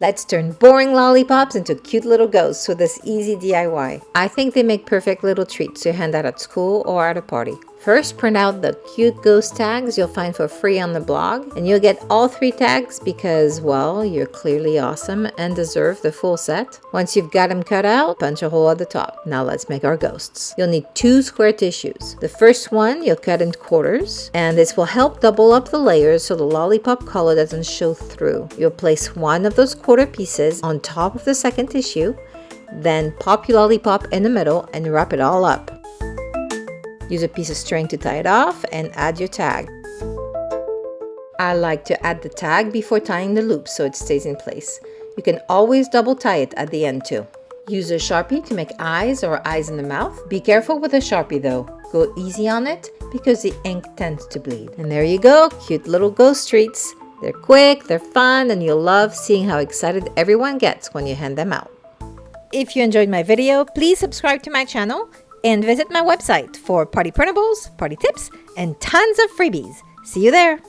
Let's turn boring lollipops into cute little ghosts with this easy DIY. I think they make perfect little treats to hand out at school or at a party. First, print out the cute ghost tags you'll find for free on the blog, and you'll get all 3 tags because, well, you're clearly awesome and deserve the full set. Once you've got them cut out, punch a hole at the top. Now let's make our ghosts. You'll need 2 square tissues. The first one you'll cut in quarters, and this will help double up the layers so the lollipop color doesn't show through. You'll place one of those quarter pieces on top of the second tissue, then pop your lollipop in the middle and wrap it all up. Use a piece of string to tie it off and add your tag. I like to add the tag before tying the loop so it stays in place. You can always double tie it at the end too. Use a Sharpie to make eyes or eyes in the mouth. Be careful with a Sharpie though. Go easy on it because the ink tends to bleed. And there you go, cute little ghost treats. They're quick, they're fun, and you'll love seeing how excited everyone gets when you hand them out. If you enjoyed my video, please subscribe to my channel and visit my website for party printables, party tips, and tons of freebies. See you there!